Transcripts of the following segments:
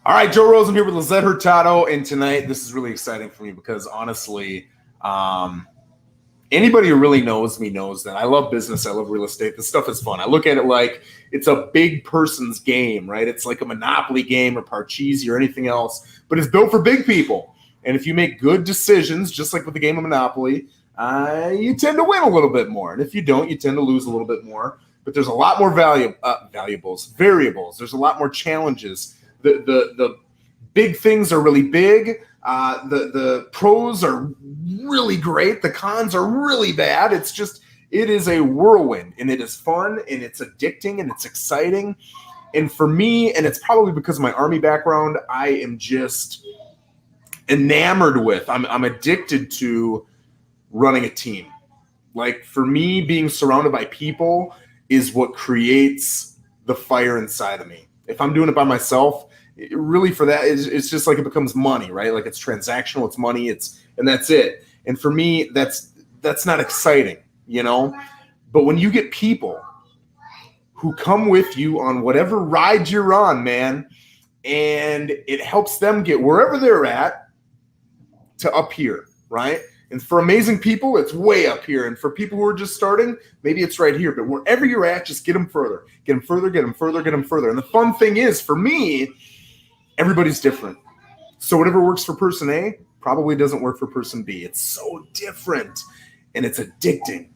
All right, Joe Rosen here with Lisette Hurtado, and tonight this is really exciting for me because honestly, anybody who really knows me knows that I love business, I love real estate. This stuff is fun. I look at it like it's a big person's game, right? It's like a Monopoly game or Parcheesi or anything else, but it's built for big people. And if you make good decisions, just like with the game of Monopoly, you tend to win a little bit more. And if you don't, you tend to lose a little bit more. But there's a lot more variables. There's a lot more challenges. The big things are really big. The pros are really great. The cons are really bad. It is a whirlwind, and it is fun, and it's addicting, and it's exciting. And for me, and it's probably because of my Army background, I am just enamored with, I'm addicted to running a team. Like for me, being surrounded by people is what creates the fire inside of me. If I'm doing it by myself, really for that, it's just like it becomes money, right? Like it's transactional, it's money, and that's it. And for me, that's not exciting, you know? But when you get people who come with you on whatever ride you're on, man, and it helps them get wherever they're at to up here, right? And for amazing people, it's way up here. And for people who are just starting, maybe it's right here. But wherever you're at, just get them further. Get them further, get them further, get them further. And the fun thing is, for me, everybody's different. So whatever works for person A probably doesn't work for person B. It's so different, and it's addicting.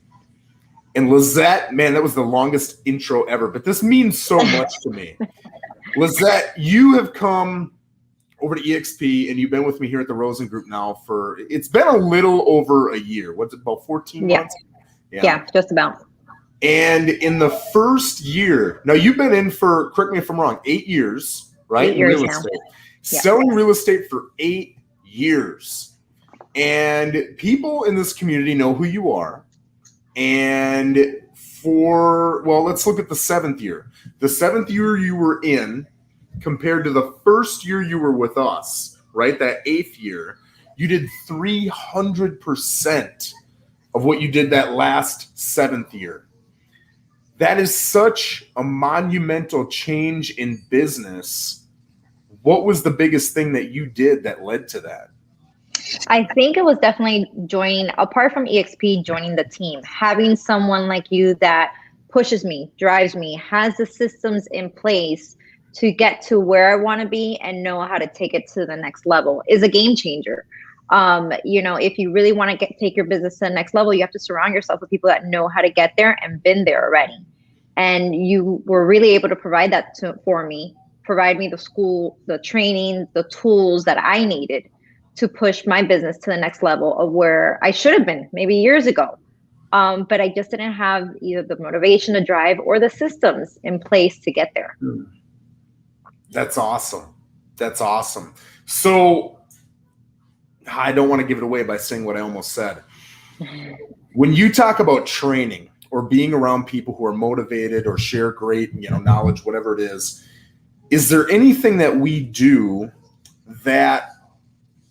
And Lisette, man, that was the longest intro ever. But this means so much to me. Lisette, you have come over to EXP, and you've been with me here at the Rosen Group now it's been a little over a year. What's it, about 14 months? Yeah, just about. And in the first year, now you've been in for, correct me if I'm wrong, 8 years, right? 8 years real now. estate. Yeah. Selling real estate for 8 years. And people in this community know who you are. And let's look at the 7th year. The 7th year you were in, compared to the first year you were with us, right? That 8th year, you did 300% of what you did that last 7th year. That is such a monumental change in business. What was the biggest thing that you did that led to that? I think it was definitely apart from EXP, joining the team, having someone like you that pushes me, drives me, has the systems in place to get to where I want to be and know how to take it to the next level is a game changer. If you really want to take your business to the next level, you have to surround yourself with people that know how to get there and been there already. And you were really able to provide that for me, provide me the school, the training, the tools that I needed to push my business to the next level of where I should have been maybe years ago. But I just didn't have either the motivation, the drive, or the systems in place to get there. That's awesome. That's awesome. So I don't want to give it away by saying what I almost said. When you talk about training or being around people who are motivated or share great, knowledge, whatever it is there anything that we do that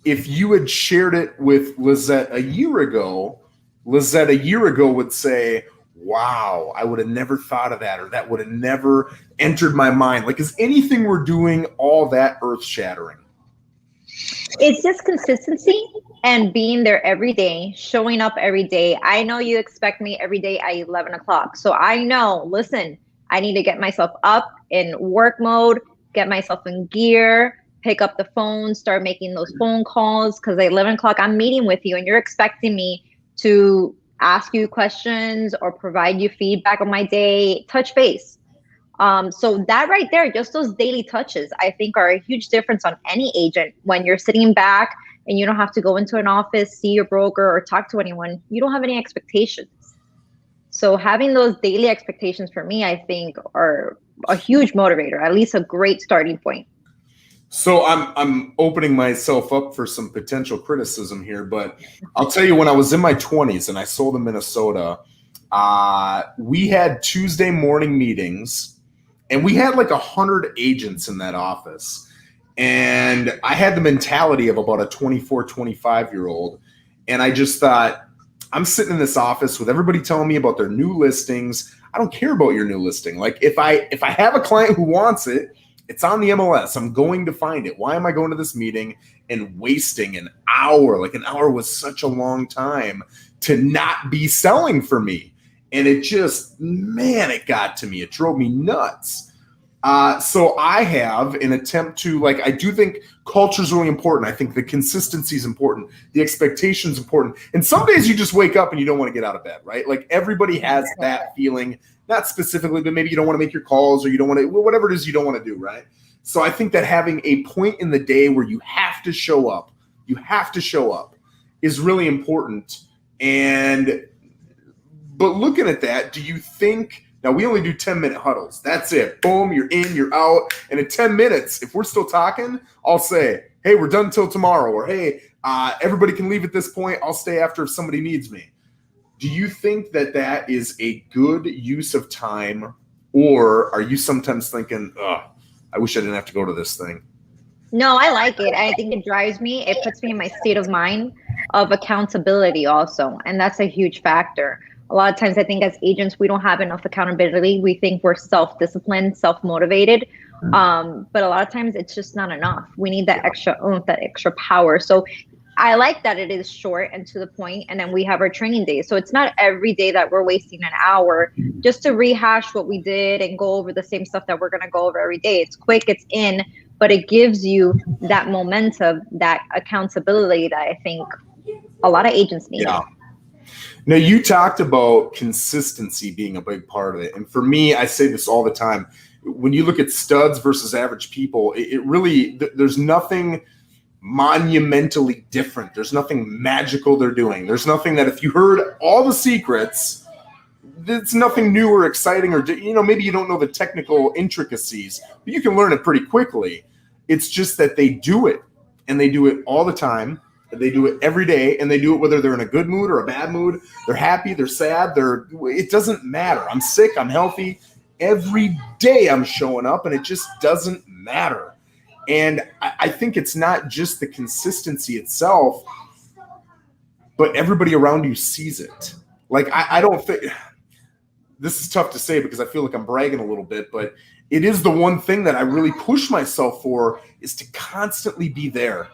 if you had shared it with Lisette a year ago would say, wow, I would have never thought of that, or that would have never entered my mind? Like, is anything we're doing all that earth-shattering? It's just consistency and being there every day, showing up every day. I know you expect me every day at 11 o'clock. So I know, listen, I need to get myself up in work mode, get myself in gear, pick up the phone, start making those phone calls, because at 11 o'clock, I'm meeting with you and you're expecting me to ask you questions or provide you feedback on my day, touch base. So that right there, just those daily touches, I think are a huge difference on any agent. When you're sitting back and you don't have to go into an office, see your broker, or talk to anyone, you don't have any expectations. So having those daily expectations for me, I think are a huge motivator, at least a great starting point. So I'm opening myself up for some potential criticism here, but I'll tell you, when I was in my 20s and I sold in Minnesota, we had Tuesday morning meetings, and we had like 100 agents in that office. And I had the mentality of about a 24, 25-year-old. And I just thought, I'm sitting in this office with everybody telling me about their new listings. I don't care about your new listing. Like if I have a client who wants it, It's on the MLS. I'm going to find it. Why am I going to this meeting and wasting an hour? Like an hour was such a long time to not be selling for me. And it just, man, it got to me. It drove me nuts. So I have an attempt to, like, I do think culture is really important. I think the consistency is important. The expectation is important. And some days you just wake up and you don't want to get out of bed, right? Like everybody has that feeling, not specifically, but maybe you don't want to make your calls or you don't want to, whatever it is you don't want to do, right? So I think that having a point in the day where you have to show up is really important. But looking at that, do you think, now we only do 10-minute huddles. That's it. Boom, you're in, you're out. And in 10 minutes, if we're still talking, I'll say, hey, we're done till tomorrow. Or, hey, everybody can leave at this point. I'll stay after if somebody needs me. Do you think that that is a good use of time? Or are you sometimes thinking, I wish I didn't have to go to this thing? No, I like it. I think it drives me. It puts me in my state of mind of accountability also. And that's a huge factor. A lot of times I think as agents, we don't have enough accountability. We think we're self-disciplined, self-motivated. But a lot of times it's just not enough. We need that extra oomph, that extra power. So I like that it is short and to the point, and then we have our training days. So it's not every day that we're wasting an hour just to rehash what we did and go over the same stuff that we're going to go over every day. It's quick, it's in, but it gives you that momentum, that accountability that I think a lot of agents need. Yeah. Now, you talked about consistency being a big part of it. And for me, I say this all the time. When you look at studs versus average people, it really, there's nothing monumentally different. There's nothing magical they're doing. There's nothing that if you heard all the secrets, it's nothing new or exciting, or, maybe you don't know the technical intricacies, but you can learn it pretty quickly. It's just that they do it, and they do it all the time. They do it every day, and they do it whether they're in a good mood or a bad mood. They're happy, they're sad, it doesn't matter. I'm sick, I'm healthy. Every day I'm showing up, and it just doesn't matter. And I think it's not just the consistency itself, but everybody around you sees it. Like, I don't think – this is tough to say because I feel like I'm bragging a little bit, but it is the one thing that I really push myself for, is to constantly be there.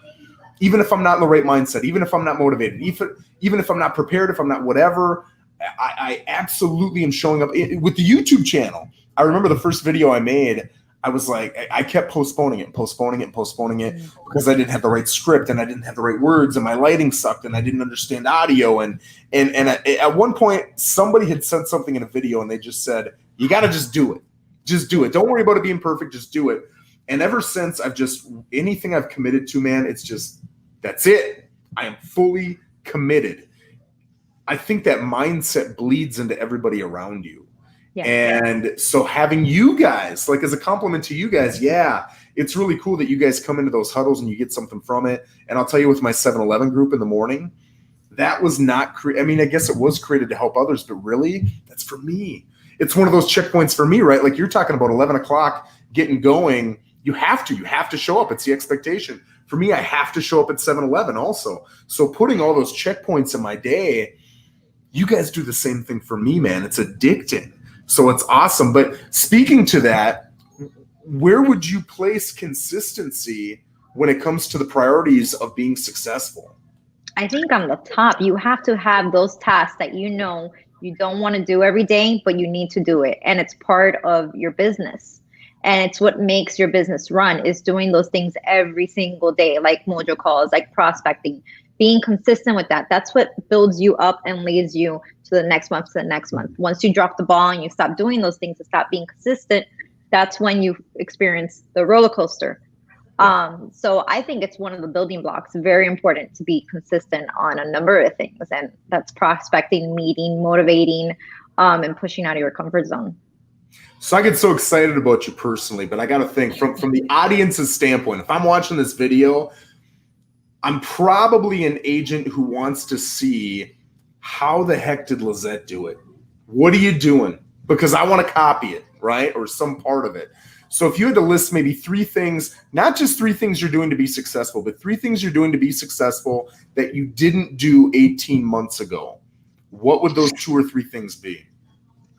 Even if I'm not in the right mindset, even if I'm not motivated, even if I'm not prepared, if I'm not whatever, I absolutely am showing up. With the YouTube channel, I remember the first video I made, I was like, I kept postponing it because I didn't have the right script and I didn't have the right words and my lighting sucked and I didn't understand audio. And at one point, somebody had said something in a video and they just said, you got to just do it. Just do it. Don't worry about it being perfect. Just do it. And ever since, anything I've committed to, man, it's just, that's it. I am fully committed. I think that mindset bleeds into everybody around you. Yeah. And so having you guys, like as a compliment to you guys, it's really cool that you guys come into those huddles and you get something from it. And I'll tell you, with my 7-Eleven group in the morning, that was not I guess it was created to help others, but really, that's for me. It's one of those checkpoints for me, right? Like you're talking about 11 o'clock getting going. You have to show up. It's the expectation. For me, I have to show up at 7-Eleven also. So putting all those checkpoints in my day, you guys do the same thing for me, man. It's addicting. So it's awesome. But speaking to that, where would you place consistency when it comes to the priorities of being successful? I think on the top, you have to have those tasks that you don't want to do every day, but you need to do it. And it's part of your business. And it's what makes your business run, is doing those things every single day, like mojo calls, like prospecting, being consistent with that. That's what builds you up and leads you to the next month, Once you drop the ball and you stop doing those things and stop being consistent, that's when you experience the roller coaster. So I think it's one of the building blocks, very important to be consistent on a number of things. And that's prospecting, meeting, motivating, and pushing out of your comfort zone. So I get so excited about you personally, but I got to think from the audience's standpoint, if I'm watching this video, I'm probably an agent who wants to see, how the heck did Lisette do it? What are you doing? Because I want to copy it, right? Or some part of it. So if you had to list maybe 3 things, not just 3 things you're doing to be successful, but 3 things you're doing to be successful that you didn't do 18 months ago, what would those 2 or 3 things be?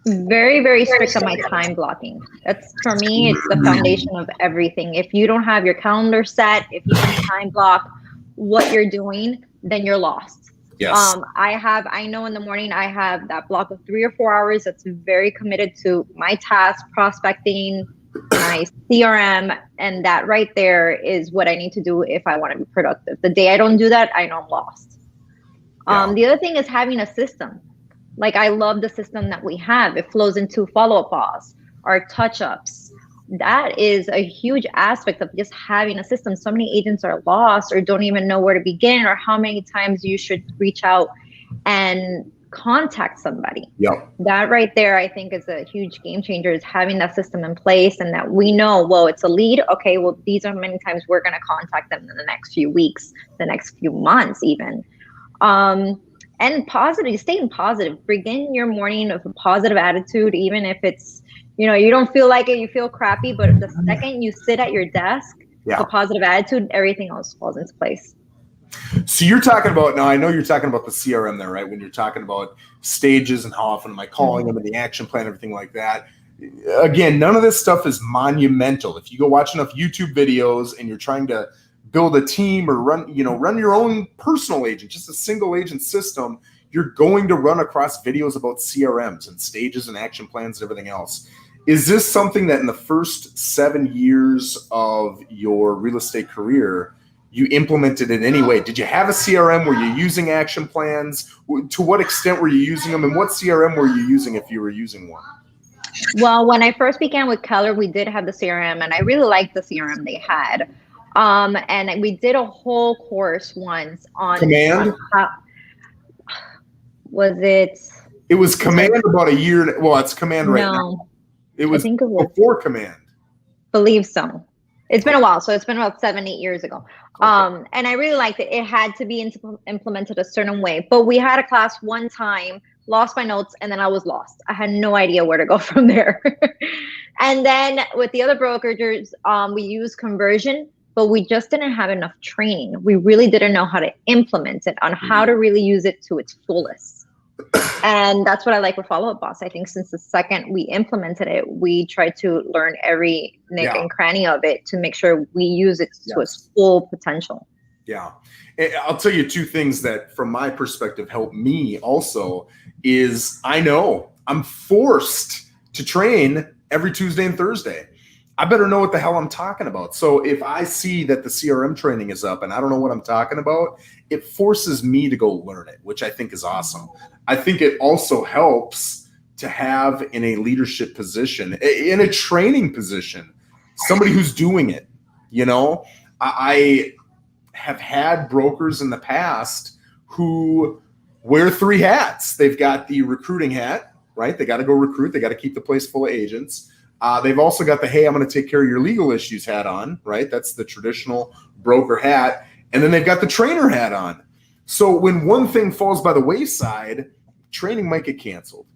Very, very strict on my time blocking. That's, for me, it's the foundation of everything. If you don't have your calendar set, if you don't time block what you're doing, then you're lost. Yes. I know in the morning I have that block of 3 or 4 hours that's very committed to my task, prospecting, my CRM, and that right there is what I need to do if I want to be productive. The day I don't do that, I know I'm lost. Yeah. The other thing is having a system. Like, I love the system that we have. It flows into follow-up calls, our touch-ups. That is a huge aspect of just having a system. So many agents are lost or don't even know where to begin, or how many times you should reach out and contact somebody. Yep. That right there, I think, is a huge game changer, is having that system in place, and that we know, well, it's a lead. Okay, well, these are many times we're going to contact them in the next few weeks, the next few months even. And positive, staying positive. Begin your morning with a positive attitude, even if it's, you don't feel like it, you feel crappy, but the second you sit at your desk with a positive attitude, everything else falls into place. So you're talking about, now I know you're talking about the CRM there, right? When you're talking about stages and how often am I calling them and the action plan, everything like that. Again, none of this stuff is monumental. If you go watch enough YouTube videos and you're trying to build a team or run your own personal agent, just a single agent system, you're going to run across videos about CRMs and stages and action plans and everything else. Is this something that in the first 7 years of your real estate career, you implemented in any way? Did you have a CRM? Were you using action plans? To what extent were you using them? And what CRM were you using if you were using one? Well, when I first began with Keller, we did have the CRM, and I really liked the CRM they had. And we did a whole course once on Command. It was Command about a year. Well, it's Command right now. It was before Command. Believe so. It's been a while. So it's been about 7-8 years ago. Okay. And I really liked it. It had to be implemented a certain way. But we had a class one time, lost my notes, and then I was lost. I had no idea where to go from there. And then with the other brokerages, we used Conversion, but we just didn't have enough training. We really didn't know how to implement it, on how to really use it to its fullest. And that's what I like with Follow Up Boss. I think since the second we implemented it, we tried to learn every nick and cranny of it to make sure we use it to its full potential. Yeah. I'll tell you two things that from my perspective help me also is I know I'm forced to train every Tuesday and Thursday. I better know what the hell I'm talking about. So if I see that the CRM training is up and I don't know what I'm talking about, it forces me to go learn it, which I think is awesome. I think it also helps to have in a leadership position, in a training position, somebody who's doing it. I have had brokers in the past who wear 3 hats. They've got the recruiting hat, right? They got to go recruit. They got to keep the place full of agents. They've also got the, hey, I'm going to take care of your legal issues hat on, right? That's the traditional broker hat. And then they've got the trainer hat on. So when one thing falls by the wayside, training might get canceled.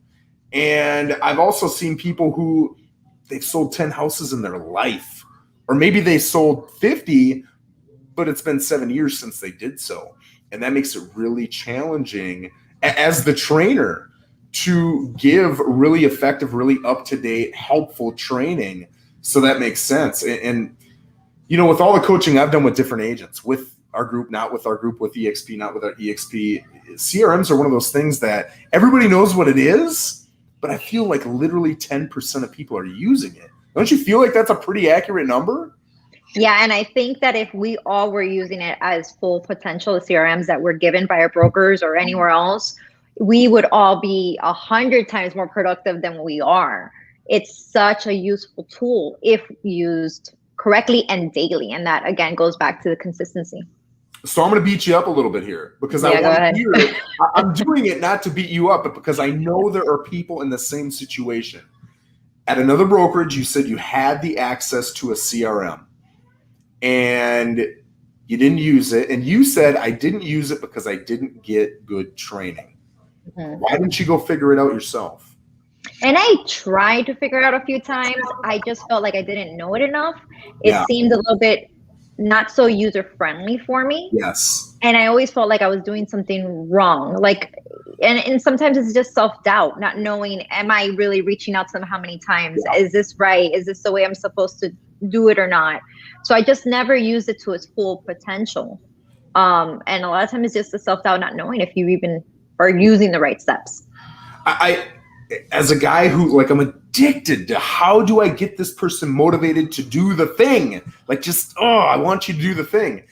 And I've also seen people who they've sold 10 houses in their life, or maybe they sold 50, but it's been 7 years since they did so. And that makes it really challenging as the trainer to give really effective, really up-to-date, helpful training. So that makes sense. And with all the coaching I've done with different agents, with our group, not with our group, with EXP, not with our EXP, CRMs are one of those things that everybody knows what it is, but I feel like literally 10% of people are using it. Don't you feel like that's a pretty accurate number? Yeah, and I think that if we all were using it as full potential, the CRMs that were given by our brokers or anywhere else, we would all be 100 times more productive than we are. It's such a useful tool if used correctly and daily. And that, again, goes back to the consistency. So I'm going to beat you up a little bit here because I want to hear it. I'm doing it not to beat you up, but because I know there are people in the same situation. At another brokerage, you said you had the access to a CRM and you didn't use it. And you said, I didn't use it because I didn't get good training. Mm-hmm. Why didn't you go figure it out yourself? And I tried to figure it out a few times. I just felt like I didn't know it enough. It seemed a little bit not so user friendly for me. Yes. And I always felt like I was doing something wrong. Like and sometimes it's just self-doubt, not knowing, am I really reaching out to them how many times? Yeah. Is this right? Is this the way I'm supposed to do it or not? So I just never used it to its full potential. And a lot of times it's just the self-doubt, not knowing if you even are using the right steps. I as a guy who, like, I'm addicted to how do I get this person motivated to do the thing? Like, just, I want you to do the thing.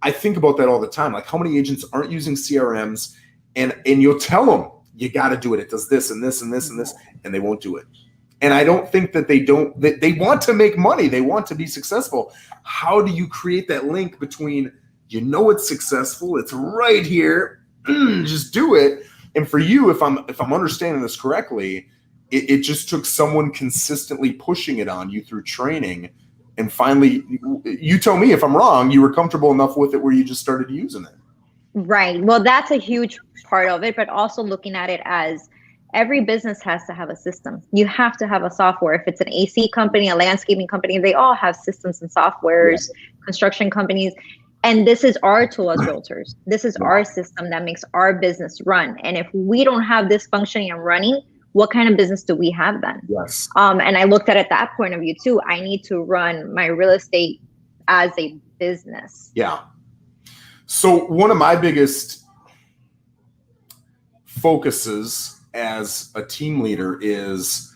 I think about that all the time. Like, how many agents aren't using CRMs, and you'll tell them, you got to do it. It does this and this and this and this, and they won't do it. And I don't think that they want to make money. They want to be successful. How do you create that link between, it's successful, it's right here, just do it. And for you, if I'm understanding this correctly, it just took someone consistently pushing it on you through training. And finally, you tell me if I'm wrong, you were comfortable enough with it where you just started using it. Right. Well, that's a huge part of it, but also looking at it as every business has to have a system. You have to have a software. If it's an AC company, a landscaping company, they all have systems and softwares, construction companies. And this is our tool as realtors. This is our system that makes our business run. And if we don't have this functioning and running, what kind of business do we have then? Yes. And I looked at it that point of view too. I need to run my real estate as a business. Yeah. So one of my biggest focuses as a team leader is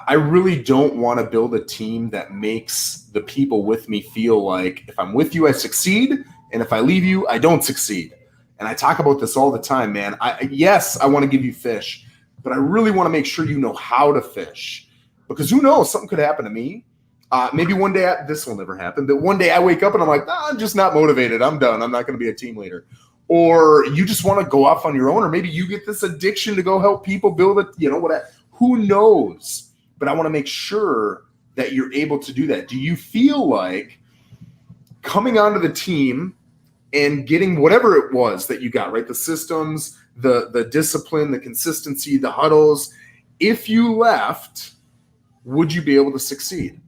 I really don't want to build a team that makes the people with me feel like if I'm with you, I succeed. And if I leave you, I don't succeed. And I talk about this all the time, man. Yes, I want to give you fish, but I really want to make sure you know how to fish, because who knows, something could happen to me. Maybe one day, this will never happen, but one day I wake up and I'm like, I'm just not motivated. I'm done. I'm not going to be a team leader. Or you just want to go off on your own, or maybe you get this addiction to go help people build it. Who knows? But I want to make sure that you're able to do that. Do you feel like coming onto the team and getting whatever it was that you got, right? The systems, the discipline, the consistency, the huddles. If you left, would you be able to succeed?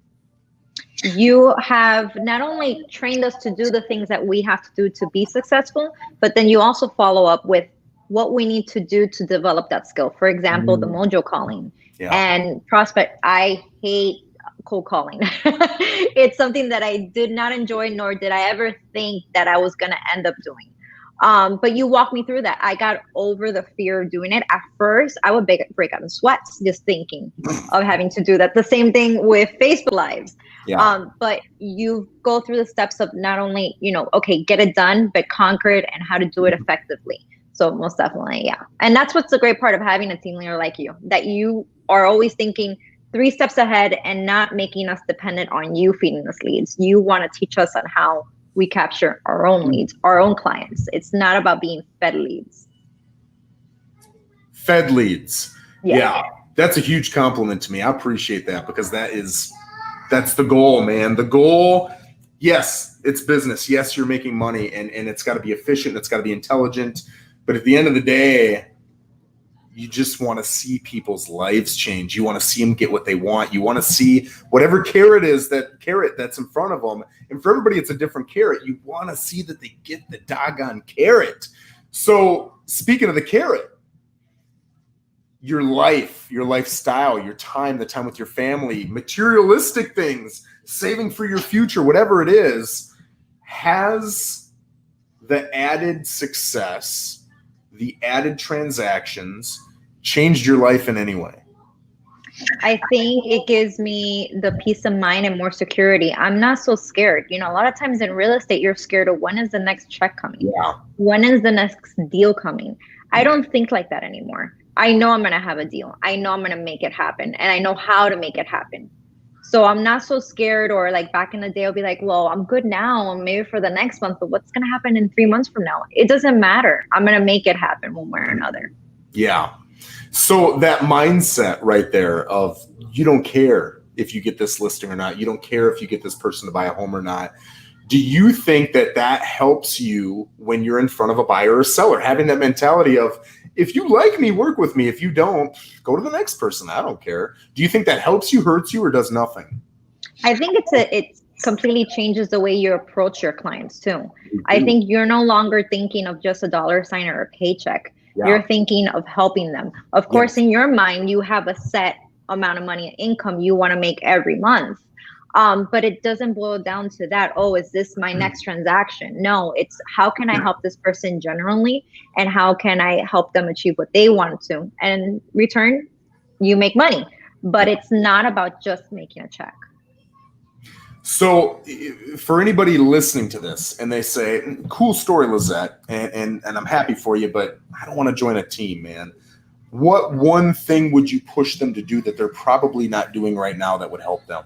You have not only trained us to do the things that we have to do to be successful, but then you also follow up with what we need to do to develop that skill. For example, the mojo calling. Yeah. And prospect. I hate cold calling. It's something that I did not enjoy, nor did I ever think that I was going to end up doing. But you walked me through that. I got over the fear of doing it. At first, I would break out in sweats just thinking of having to do that. The same thing with Facebook Lives. Yeah. But you go through the steps of not only, okay, get it done, but conquer it and how to do it effectively. So most definitely, yeah. And that's what's the great part of having a team leader like you, that you are always thinking 3 steps ahead and not making us dependent on you feeding us leads. You want to teach us on how we capture our own leads, our own clients. It's not about being fed leads. Fed leads. Yeah. That's a huge compliment to me. I appreciate that, because that's the goal, man. The goal, yes, it's business. Yes, you're making money, and it's got to be efficient. It's got to be intelligent. But at the end of the day, you just want to see people's lives change. You want to see them get what they want. You want to see whatever carrot that's in front of them. And for everybody, it's a different carrot. You want to see that they get the doggone carrot. So speaking of the carrot, your life, your lifestyle, your time, the time with your family, materialistic things, saving for your future, whatever it is, has the added success, the added transactions changed your life in any way? I think it gives me the peace of mind and more security. I'm not so scared. A lot of times in real estate, you're scared of when is the next check coming? Yeah. When is the next deal coming? I don't think like that anymore. I know I'm going to have a deal. I know I'm going to make it happen, and I know how to make it happen. So I'm not so scared, or like back in the day, I'll be like, well, I'm good now, maybe for the next month, but what's going to happen in 3 months from now? It doesn't matter. I'm going to make it happen one way or another. Yeah. So that mindset right there of you don't care if you get this listing or not. You don't care if you get this person to buy a home or not. Do you think that helps you when you're in front of a buyer or seller, having that mentality of, if you like me, work with me. If you don't, go to the next person. I don't care. Do you think that helps you, hurts you, or does nothing? I think it completely changes the way you approach your clients too. I think you're no longer thinking of just a dollar sign or a paycheck. Yeah. You're thinking of helping them. Of course, in your mind, you have a set amount of money income you want to make every month. But it doesn't boil down to that. Oh, is this my next transaction? No, it's how can I help this person generally, and how can I help them achieve what they want to? And in return, you make money. But it's not about just making a check. So for anybody listening to this and they say, cool story, Lisette, and I'm happy for you, but I don't want to join a team, man. What one thing would you push them to do that they're probably not doing right now that would help them?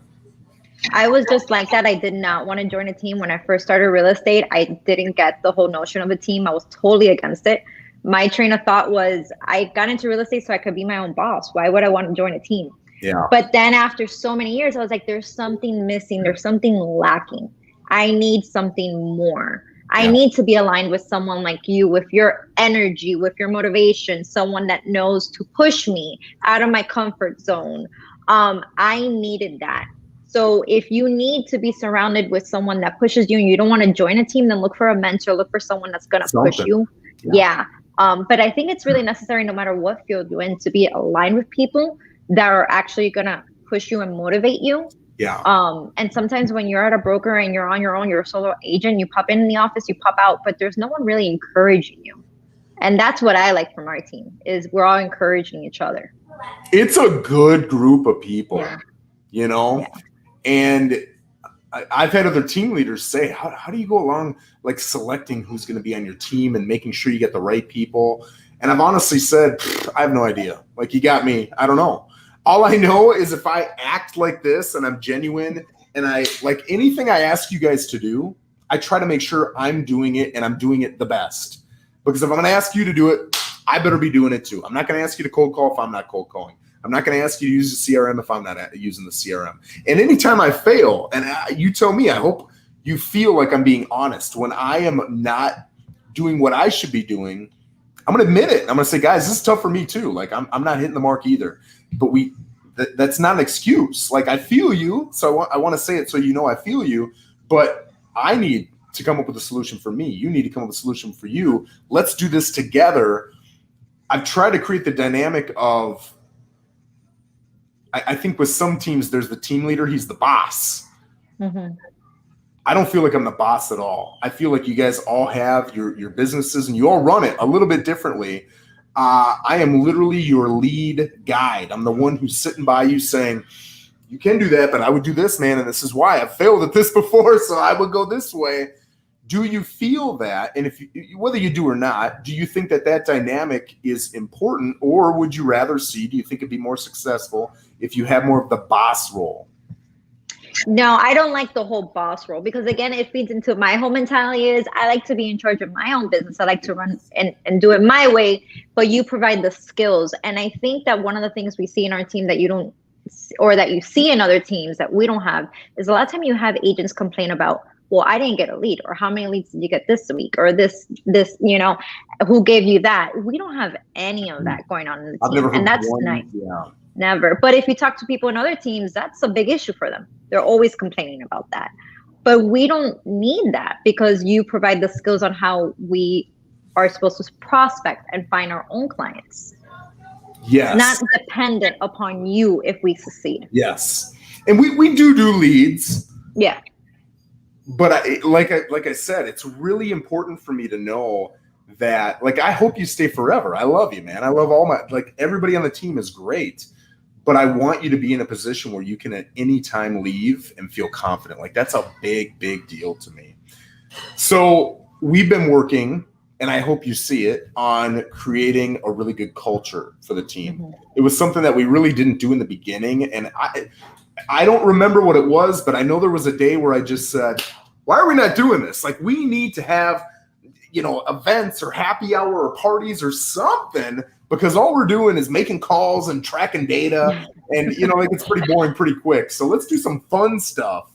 I was just like that. I did not want to join a team when I first started real estate. I didn't get the whole notion of a team. I was totally against it. My train of thought was I got into real estate so I could be my own boss. Why would I want to join a team? Yeah. But then after so many years, I was like, there's something missing. There's something lacking. I need something more. I need to be aligned with someone like you, with your energy, with your motivation, someone that knows to push me out of my comfort zone. I needed that. So if you need to be surrounded with someone that pushes you and you don't want to join a team, then look for a mentor, look for someone that's going to push you. Yeah. But I think it's really necessary, no matter what field you're in, to be aligned with people that are actually going to push you and motivate you. Yeah. And sometimes when you're at a broker and you're on your own, you're a solo agent, you pop in the office, you pop out, but there's no one really encouraging you. And that's what I like from our team, is we're all encouraging each other. It's a good group of people, you know? Yeah. And I've had other team leaders say, how do you go along like selecting who's going to be on your team and making sure you get the right people? And I've honestly said, I have no idea. Like, you got me. I don't know. All I know is if I act like this and I'm genuine and I like anything I ask you guys to do, I try to make sure I'm doing it and I'm doing it the best. Because if I'm going to ask you to do it, I better be doing it too. I'm not going to ask you to cold call if I'm not cold calling. I'm not going to ask you to use the CRM if I'm not using the CRM. And anytime I fail, and you tell me, I hope you feel like I'm being honest. When I am not doing what I should be doing, I'm going to admit it. I'm going to say, guys, this is tough for me too. Like I'm not hitting the mark either. But that's not an excuse. Like, I feel you. So I want to say it so you know I feel you. But I need to come up with a solution for me. You need to come up with a solution for you. Let's do this together. I've tried to create the dynamic of, I think with some teams, there's the team leader. He's the boss. Mm-hmm. I don't feel like I'm the boss at all. I feel like you guys all have your businesses and you all run it a little bit differently. I am literally your lead guide. I'm the one who's sitting by you saying, you can do that, but I would do this, man. And this is why I've failed at this before. So I would go this way. Do you feel that? And if you, whether you do or not, do you think that dynamic is important, or would you rather see, do you think it'd be more successful if you have more of the boss role? No, I don't like the whole boss role, because again, it feeds into my whole mentality is I like to be in charge of my own business. I like to run and do it my way, but you provide the skills. And I think that one of the things we see in our team that you don't, or that you see in other teams that we don't have, is a lot of time you have agents complain about, well, I didn't get a lead, or how many leads did you get this week, or this, you know, who gave you that? We don't have any of that going on in the team. And that's nice. Yeah. Never. But if you talk to people in other teams, that's a big issue for them. They're always complaining about that. But we don't need that, because you provide the skills on how we are supposed to prospect and find our own clients. Yes. Not dependent upon you if we succeed. Yes. And we do leads. Yeah. But like I said, it's really important for me to know that, like, I hope you stay forever. I love you, man. I love everybody on the team is great, but I want you to be in a position where you can at any time leave and feel confident. Like, that's a big, big deal to me. So we've been working, and I hope you see it, on creating a really good culture for the team. Mm-hmm. It was something that we really didn't do in the beginning. And I don't remember what it was, but I know there was a day where I just said, why are we not doing this? Like, we need to have, you know, events or happy hour or parties or something, because all we're doing is making calls and tracking data. And, you know, like, it's pretty boring pretty quick. So let's do some fun stuff.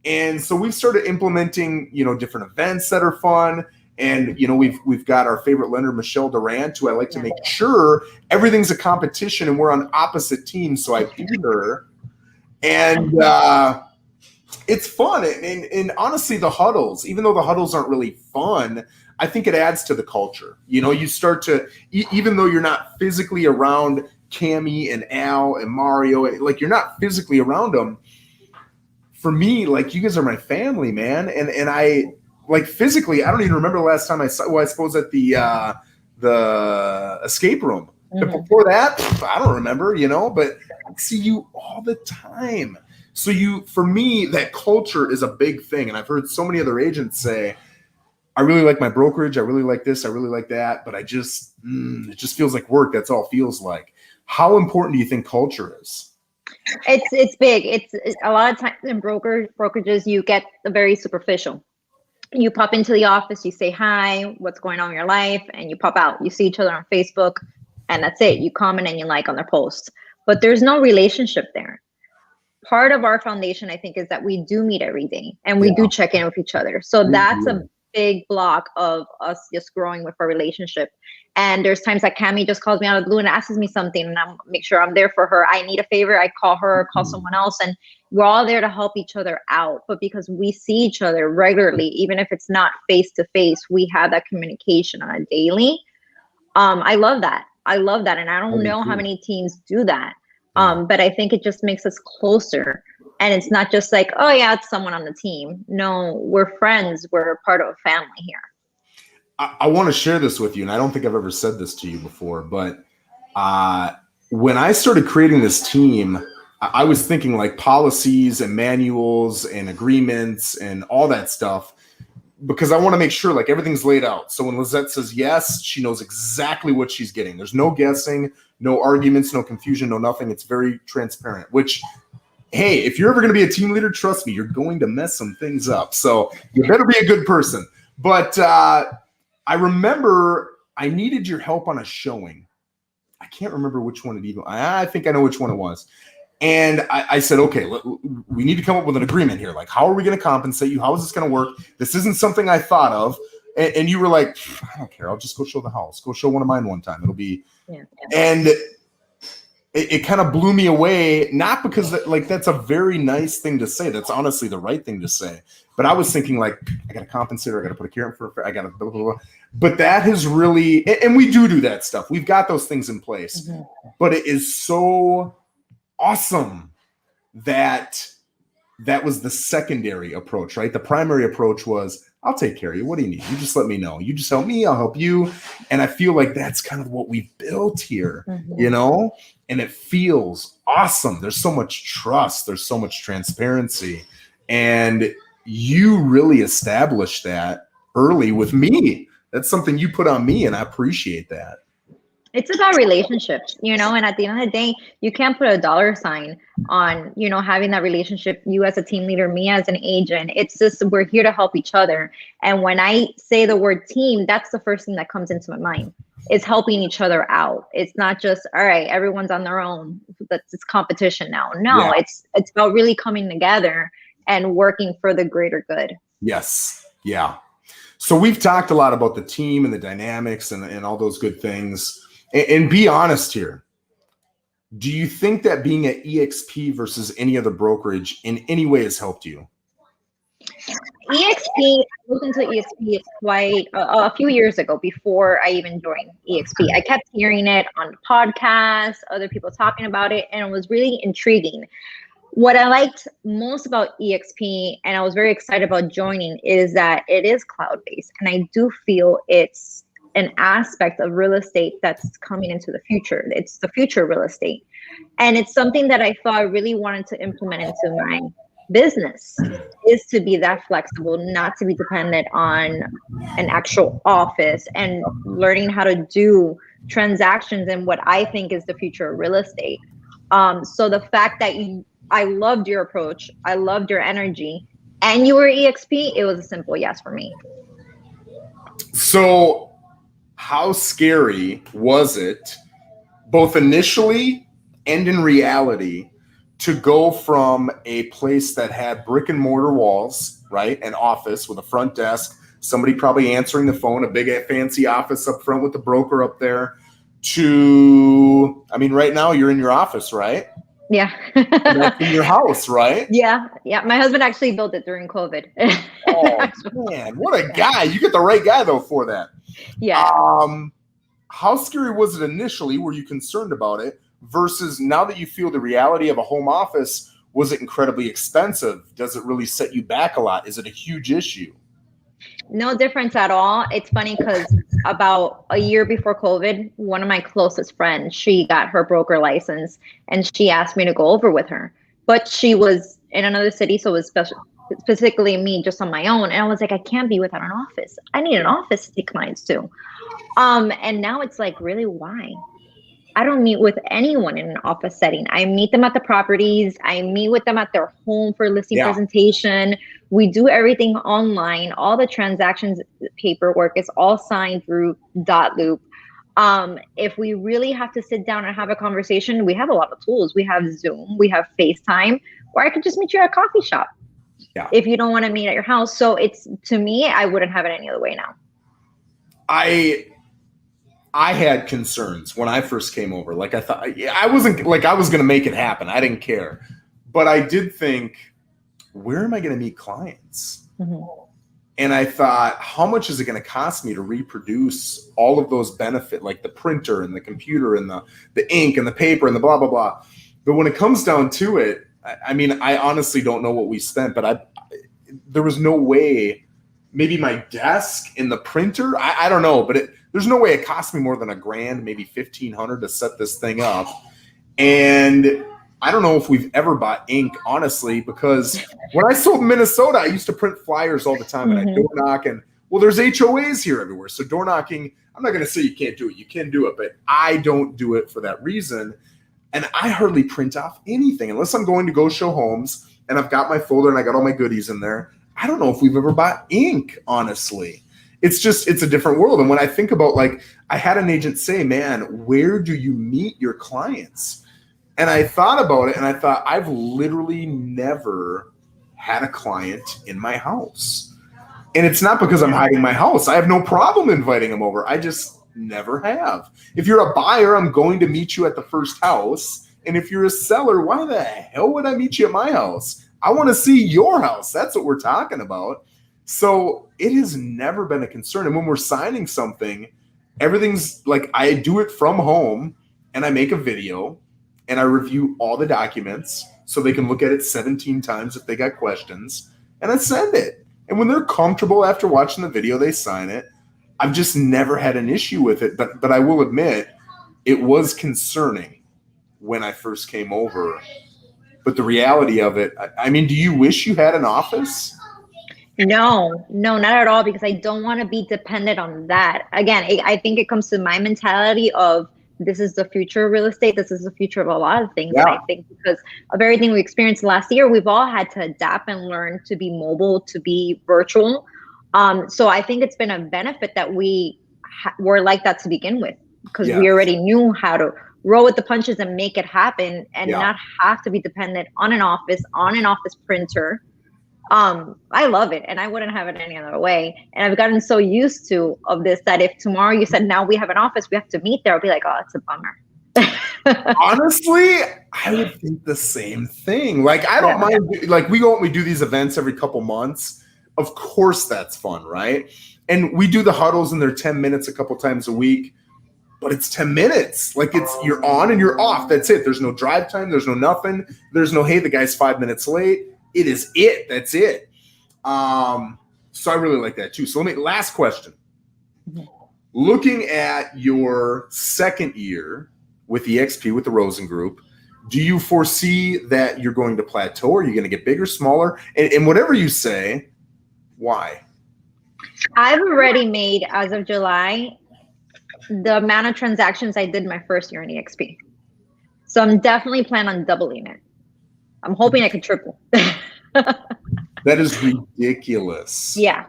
And so we've started implementing, you know, different events that are fun. And, you know, we've got our favorite lender, Michelle Durant, who I like to make sure everything's a competition and we're on opposite teams. So I beat her. And It's fun. And honestly, the huddles, even though the huddles aren't really fun, I think it adds to the culture. You know, you start to, even though you're not physically around Cammy and Al and Mario, like you're not physically around them. For me, like you guys are my family, man. And I like physically, I don't even remember the last time I saw, well, I suppose at the escape room. But before that, I don't remember, you know, but I see you all the time. So for me, that culture is a big thing. And I've heard so many other agents say, I really like my brokerage. I really like this. I really like that. But it just feels like work. That's all it feels like. How important do you think culture is? It's big. It's a lot of times in brokerages, you get very superficial. You pop into the office, you say hi, what's going on in your life, and you pop out. You see each other on Facebook, and that's it. You comment and you like on their posts. But there's no relationship there. Part of our foundation, I think, is that we do meet every day and we do check in with each other. So that's a big block of us just growing with our relationship. And there's times that Cammy just calls me out of the blue and asks me something, and I make sure I'm there for her. I need a favor, I call her, call someone else, and we're all there to help each other out. But because we see each other regularly, even if it's not face to face, we have that communication on a daily. I love that. And I don't know how many teams do that. But I think it just makes us closer. And it's not just like, oh yeah, it's someone on the team. No, we're friends. We're part of a family here. I want to share this with you, and I don't think I've ever said this to you before, but when I started creating this team, I was thinking like policies and manuals and agreements and all that stuff, because I want to make sure like everything's laid out. So when Lisette says yes, she knows exactly what she's getting. There's no guessing, no arguments, no confusion, no nothing. It's very transparent, which, hey, if you're ever going to be a team leader, trust me, you're going to mess some things up. So you better be a good person. But I remember I needed your help on a showing. I can't remember which one it even, I think I know which one it was. And I said, okay, we need to come up with an agreement here. Like, how are we going to compensate you? How is this going to work? This isn't something I thought of. And you were like, I don't care. I'll just go show the house. Go show one of mine one time. It'll be, and it kind of blew me away. Not because that's a very nice thing to say. That's honestly the right thing to say. But I was thinking like, I got to compensate her. I got to put a care in for her. I got to blah, blah, blah. But that has really, and we do that stuff. We've got those things in place. But it is so awesome that was the secondary approach, right? The primary approach was, I'll take care of you. What do you need? You just let me know. You just help me, I'll help you. And I feel like that's kind of what we've built here, you know? And it feels awesome. There's so much trust. There's so much transparency. And you really established that early with me. That's something you put on me, and I appreciate that. It's about relationships, you know, and at the end of the day, you can't put a dollar sign on, you know, having that relationship, you as a team leader, me as an agent. It's just, we're here to help each other. And when I say the word team, that's the first thing that comes into my mind. It's helping each other out. It's not just, all right, everyone's on their own. It's competition now. No, it's about really coming together and working for the greater good. Yes. Yeah. So we've talked a lot about the team and the dynamics and all those good things. And be honest here. Do you think that being at EXP versus any other brokerage in any way has helped you? EXP, I looked into EXP quite a few years ago before I even joined EXP. I kept hearing it on podcasts, other people talking about it, and it was really intriguing. What I liked most about EXP, and I was very excited about joining, is that it is cloud-based. And I do feel it's an aspect of real estate that's coming into the future. It's the future real estate. And it's something that I thought I really wanted to implement into my business, is to be that flexible, not to be dependent on an actual office, and learning how to do transactions in what I think is the future of real estate. So the fact that I loved your approach, I loved your energy, and you were EXP, it was a simple yes for me. So how scary was it, both initially and in reality, to go from a place that had brick and mortar walls, right, an office with a front desk, somebody probably answering the phone, a big fancy office up front with the broker up there, to, I mean, right now you're in your office, right? Yeah. And that's in your house, right? Yeah. Yeah. My husband actually built it during COVID. Oh man, what a guy. You get the right guy though for that. Yeah. How scary was it initially? Were you concerned about it? Versus now that you feel the reality of a home office, was it incredibly expensive? Does it really set you back a lot? Is it a huge issue? No difference at all. It's funny because about a year before COVID, one of my closest friends, she got her broker license and she asked me to go over with her. But she was in another city, so it was specifically me just on my own. And I was like, I can't be without an office. I need an office to take clients to. And now it's like, really, why? I don't meet with anyone in an office setting. I meet them at the properties. I meet with them at their home for listing presentation. We do everything online. All the transactions paperwork is all signed through Loop. If we really have to sit down and have a conversation, we have a lot of tools. We have Zoom, we have FaceTime, or I could just meet you at a coffee shop if you don't want to meet at your house. So it's, to me, I wouldn't have it any other way now. I had concerns when I first came over. Like I thought, I wasn't like I was going to make it happen. I didn't care, but I did think, where am I going to meet clients? Mm-hmm. And I thought, how much is it going to cost me to reproduce all of those benefits, like the printer and the computer and the ink and the paper and the blah, blah, blah. But when it comes down to it, I mean, I honestly don't know what we spent, but there was no way. Maybe my desk and the printer, I don't know, but there's no way it cost me more than $1,000, maybe $1,500 to set this thing up. And I don't know if we've ever bought ink, honestly, because when I sold in Minnesota, I used to print flyers all the time, and I door knock, and well, there's HOAs here everywhere. So door knocking, I'm not going to say you can't do it. You can do it, but I don't do it for that reason. And I hardly print off anything unless I'm going to go show homes and I've got my folder and I got all my goodies in there. I don't know if we've ever bought ink, honestly. It's a different world. And when I think about, like, I had an agent say, man, where do you meet your clients? And I thought about it and I thought, I've literally never had a client in my house. And it's not because I'm hiding my house. I have no problem inviting them over. I just never have. If you're a buyer, I'm going to meet you at the first house. And if you're a seller, why the hell would I meet you at my house? I want to see your house. That's what we're talking about. So it has never been a concern. And when we're signing something, everything's like, I do it from home and I make a video and I review all the documents so they can look at it 17 times if they got questions, and I send it. And when they're comfortable after watching the video, they sign it. I've just never had an issue with it. But I will admit, it was concerning when I first came over. But the reality of it, I mean, do you wish you had an office? No, not at all, because I don't want to be dependent on that. Again, I think it comes to my mentality of, this is the future of real estate. This is the future of a lot of things. Yeah. And I think because of everything we experienced last year, we've all had to adapt and learn to be mobile, to be virtual. So I think it's been a benefit that we were like that to begin with, because we already knew how to roll with the punches and make it happen and not have to be dependent on an office printer. I love it, and I wouldn't have it any other way. And I've gotten so used to of this that if tomorrow you said, now we have an office, we have to meet there, I'll be like, oh, it's a bummer. Honestly, I would think the same thing. Like, I don't mind. Like, we do these events every couple months. Of course, that's fun, right? And we do the huddles, and they're 10 minutes a couple times a week. But it's 10 minutes. Like, you're on and you're off. That's it. There's no drive time. There's no nothing. There's no, hey, the guy's 5 minutes late. It is it. That's it. So I really like that too. So last question. Looking at your second year with EXP, with the Rosen Group, do you foresee that you're going to plateau? Are you going to get bigger, smaller? And whatever you say, why? I've already made, as of July, the amount of transactions I did my first year in EXP. So I'm definitely planning on doubling it. I'm hoping I can triple. That is ridiculous. Yeah.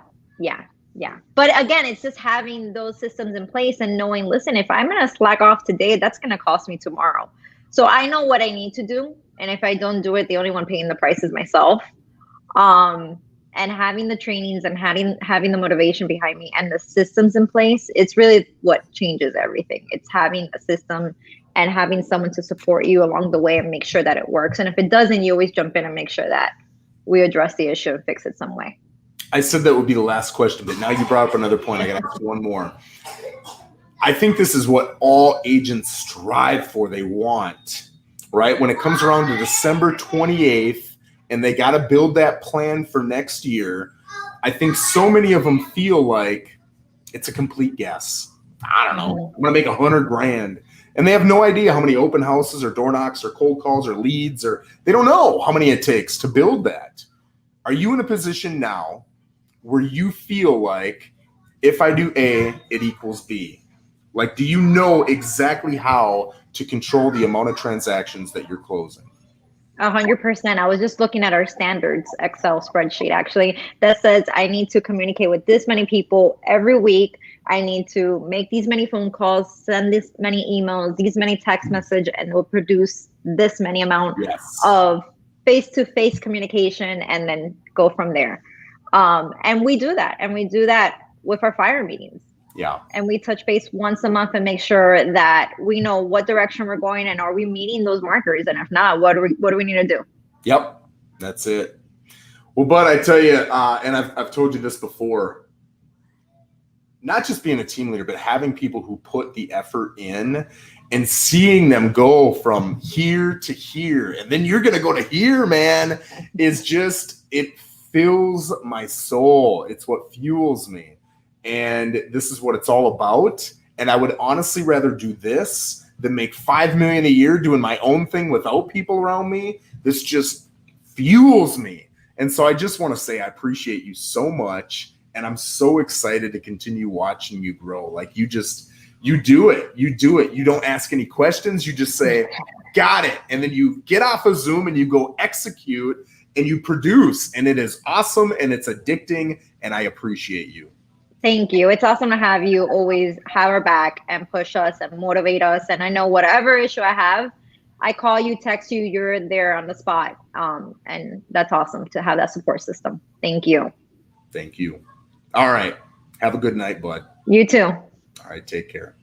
But again, it's just having those systems in place and knowing, listen, if I'm going to slack off today, that's going to cost me tomorrow. So I know what I need to do. And if I don't do it, the only one paying the price is myself. And having the trainings and having the motivation behind me and the systems in place, it's really what changes everything. It's having a system and having someone to support you along the way and make sure that it works. And if it doesn't, you always jump in and make sure that we address the issue and fix it some way. I said that would be the last question, but now you brought up another point. I got to ask one more. I think this is what all agents strive for. They want, right? When it comes around to December 28th and they got to build that plan for next year, I think so many of them feel like it's a complete guess. I don't know. I'm going to make $100,000. And they have no idea how many open houses or door knocks or cold calls or leads, or they don't know how many it takes to build that. Are you in a position now where you feel like if I do A, it equals B? Like, do you know exactly how to control the amount of transactions that you're closing? 100%. I was just looking at our standards Excel spreadsheet actually that says I need to communicate with this many people every week. I need to make these many phone calls, send this many emails, these many text message, and we'll produce this many amount of face-to-face communication and then go from there. And we do that. And we do that with our fire meetings. Yeah. And we touch base once a month and make sure that we know what direction we're going and are we meeting those markers? And if not, what do we need to do? Yep. That's it. Well, Bud, I tell you, and I've told you this before, not just being a team leader, but having people who put the effort in and seeing them go from here to here, and then you're going to go to here, man, is just, it fills my soul. It's what fuels me. And this is what it's all about. And I would honestly rather do this than make $5 million a year doing my own thing without people around me. This just fuels me. And so I just want to say I appreciate you so much. And I'm so excited to continue watching you grow. Like you do it. You do it. You don't ask any questions. You just say, got it. And then you get off of Zoom and you go execute and you produce. And it is awesome and it's addicting. And I appreciate you. Thank you. It's awesome to have you always have our back and push us and motivate us. And I know whatever issue I have, I call you, text you, you're there on the spot. And that's awesome to have that support system. Thank you. Thank you. All right. Have a good night, bud. You too. All right. Take care.